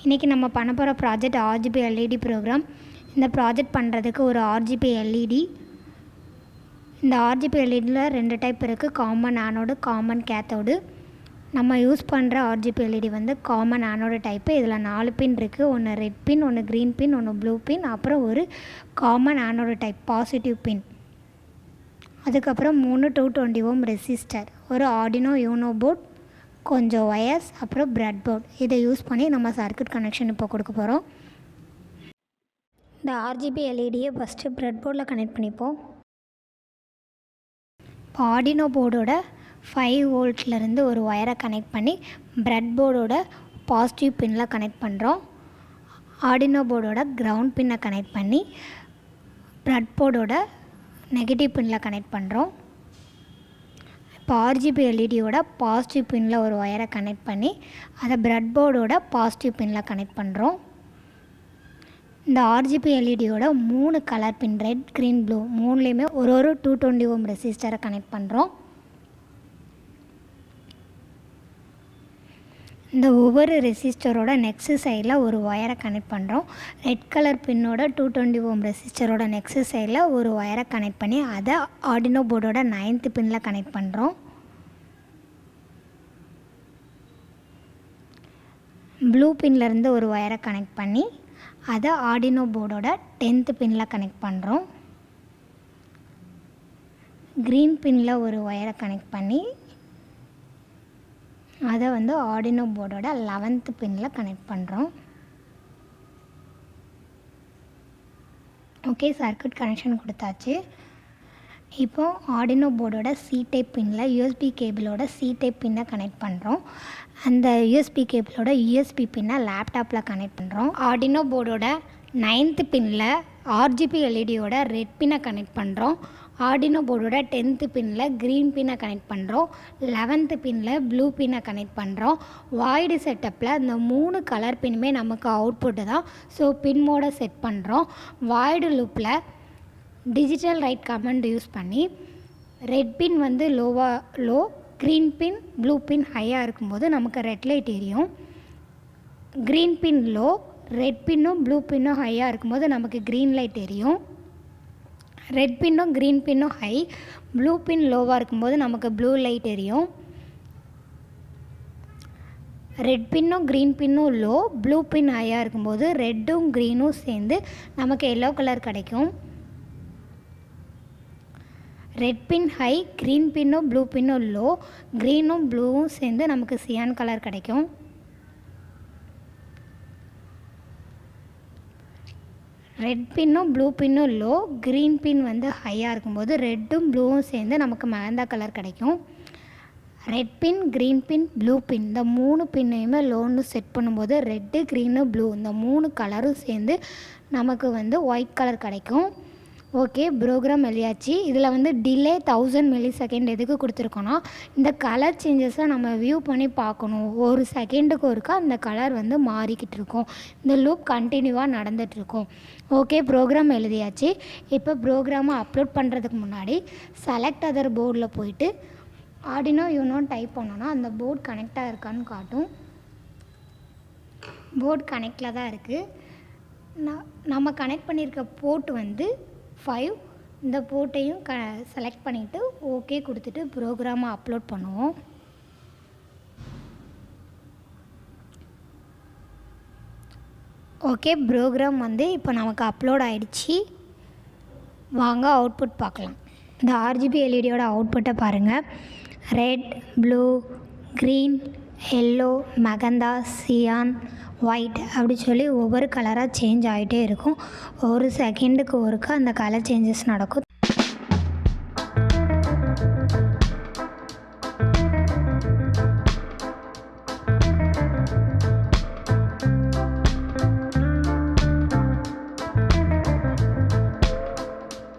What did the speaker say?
இன்றைக்கி நம்ம பண்ண போகிற ப்ராஜெக்ட் RGB LED ப்ரோக்ராம். இந்த ப்ராஜெக்ட் பண்ணுறதுக்கு ஒரு RGB LED. இந்த RGB LEDல 2 டைப் இருக்குது, காமன் ஆனோடு, காமன் கேத்தோடு. நம்ம யூஸ் பண்ணுற RGB LED வந்து காமன் ஆனோடு டைப்பு. இதில் 4 பின் இருக்குது. ஒன்று ரெட் பின், ஒன்று க்ரீன் பின், ஒன்று ப்ளூ பின், அப்புறம் ஒரு காமன் ஆனோடு டைப் பாசிட்டிவ் பின். அதுக்கப்புறம் 3 220 ohm ரெசிஸ்டர், ஒரு Arduino UNO போர்ட், கொஞ்சம் ஒயர்ஸ், அப்புறம் பிரெட் போர்ட். இதை யூஸ் பண்ணி நம்ம சர்க்யூட் கனெக்ஷன் இப்போ கொடுக்க போகிறோம். இந்த RGB LEDயை ஃபஸ்ட்டு பிரெட் போர்டில் கனெக்ட் பண்ணிப்போம். இப்போ Arduino போர்டோட 5 வோல்ட்லேருந்து ஒரு ஒயரை கனெக்ட் பண்ணி பிரெட் போர்டோட பாசிட்டிவ் பின்னில் கனெக்ட் பண்ணுறோம். Arduino போர்டோட கிரவுண்ட் பின்னை கனெக்ட் பண்ணி பிரெட் போர்டோட நெகட்டிவ் பின்னில் கனெக்ட் பண்ணுறோம். இப்போ RGB LEDயோட பாசிட்டிவ் பின்னில் ஒரு ஒயரை கனெக்ட் பண்ணி அதை பிரெட் போர்டோட பாசிட்டிவ் பின்னில் கனெக்ட் பண்ணுறோம். இந்த RGB LEDயோட 3 கலர் பின், ரெட், க்ரீன், ப்ளூ, மூணுலேயுமே ஒரு 220 ohm ரெசிஸ்டரை கனெக்ட் பண்ணுறோம். இந்த ஒவ்வொரு ரெசிஸ்டரோட நெக்ஸ்ட் சைடில் ஒரு ஒயரை கனெக்ட் பண்ணுறோம். ரெட் கலர் பின்னோட 220 ohm ரெசிஸ்டரோட நெக்ஸ்ட் சைடில் ஒரு ஒயரை கனெக்ட் பண்ணி அதை Arduino போர்டோட 9th பின்னில் கனெக்ட் பண்ணுறோம். ப்ளூ பின்லேருந்து ஒரு ஒயரை கனெக்ட் பண்ணி அதை Arduino போர்டோட 10th பின்னில் கனெக்ட் பண்ணுறோம். க்ரீன் பின்னில் ஒரு ஒயரை கனெக்ட் பண்ணி அதை வந்து Arduino போர்டோட 11th பின்னில் கனெக்ட் பண்ணுறோம். ஓகே, சர்க்யூட் கனெக்ஷன் கொடுத்தாச்சு. இப்போது Arduino போர்டோட C டைப் பின்னில் USB கேபிளோட C டைப் பின்னை கனெக்ட் பண்ணுறோம். அந்த USB கேபிளோட USB பின்னை லேப்டாப்பில் கனெக்ட் பண்ணுறோம். Arduino போர்டோட 9th பின்னில் RGB LEDயோட ரெட் பின்னை கனெக்ட் பண்ணுறோம். Arduino போர்டோட 10th பின்னில் க்ரீன் பின்னை கனெக்ட் பண்ணுறோம். 11th பின்னில் ப்ளூ பின்னை கனெக்ட் பண்ணுறோம். வாய்டு செட்டப்பில் இந்த 3 கலர் பின்னுமே நமக்கு அவுட்புட்டு தான். ஸோ பின் மோடை செட் பண்ணுறோம். வாய்டு லூப்பில் digitalWrite கமெண்ட் யூஸ் பண்ணி ரெட் பின் வந்து லோ, க்ரீன் பின், ப்ளூ பின் ஹையாக இருக்கும்போது நமக்கு ரெட் லைட் எரியும். க்ரீன் பின் லோ, ரெட் பின்னும் ப்ளூ பின்னும் ஹையாக இருக்கும்போது நமக்கு க்ரீன் லைட் எரியும். ரெட் பின்னும் க்ரீன் பின்னும் ஹை, ப்ளூ பின் லோவாக இருக்கும்போது நமக்கு ப்ளூ லைட் எரியும். ரெட் பின்னும் க்ரீன் பின்னும் லோ, ப்ளூ பின் ஹையாக இருக்கும்போது ரெட்டும் க்ரீனும் சேர்ந்து நமக்கு எல்லோ கலர் கிடைக்கும். ரெட் பின் ஹை, க்ரீன் பின்னும் ப்ளூ பின்னும் லோ, க்ரீனும் ப்ளூவும் சேர்ந்து நமக்கு சியான் கலர் கிடைக்கும். ரெட் பின்னும் ப்ளூ பின்னும் லோ, க்ரீன் பின் வந்து ஹையாக இருக்கும்போது ரெட்டும் ப்ளூவும் சேர்ந்து நமக்கு மெகந்தா கலர் கிடைக்கும். ரெட் பின், க்ரீன் பின், ப்ளூ பின் இந்த 3 பின்னையுமே லோன்னு செட் பண்ணும்போது ரெட்டு, க்ரீனு, ப்ளூ இந்த 3 கலரும் சேர்ந்து நமக்கு வந்து ஒயிட் கலர் கிடைக்கும். ஓகே, ப்ரோக்ராம் எழுதியாச்சு. இதில் வந்து டிலே 1000 millisecond எதுக்கு கொடுத்துருக்கோன்னா, இந்த கலர் சேஞ்சஸை நம்ம வியூ பண்ணி பார்க்கணும். ஒரு செகண்டுக்கு ஒருக்கா அந்த கலர் வந்து மாறிக்கிட்டு இருக்கும். இந்த லூப் கண்டினியூவாக நடந்துகிட்ருக்கும். ஓகே, ப்ரோக்ராம் எழுதியாச்சு. இப்போ ப்ரோக்ராமை அப்லோட் பண்ணுறதுக்கு முன்னாடி செலக்ட் அதர் போர்டில் போயிட்டு Arduino UNO டைப் பண்ணோன்னா அந்த போர்டு கனெக்டாக இருக்கான்னு காட்டும். போர்டு கனெக்டில் தான் இருக்குது. நம்ம கனெக்ட் பண்ணியிருக்க போர்ட் வந்து 5. இந்த போர்ட்டையும் செலக்ட் பண்ணிவிட்டு ஓகே கொடுத்துட்டு ப்ரோக்ராமை அப்லோட் பண்ணுவோம். ஓகே, ப்ரோக்ராம் வந்து இப்போ நமக்கு அப்லோட் ஆகிடுச்சு. வாங்க அவுட்புட் பார்க்கலாம். இந்த RGB LEDயோட அவுட்புட்டை பாருங்கள். Red, blue, green, yellow, magenta, cyan, white அப்படி சொல்லி ஒவ்வொரு கலராக சேஞ்ச் ஆகிட்டே இருக்கும். ஒரு செகண்டுக்கு ஒருக்கா அந்த கலர் சேஞ்சஸ் நடக்கும்.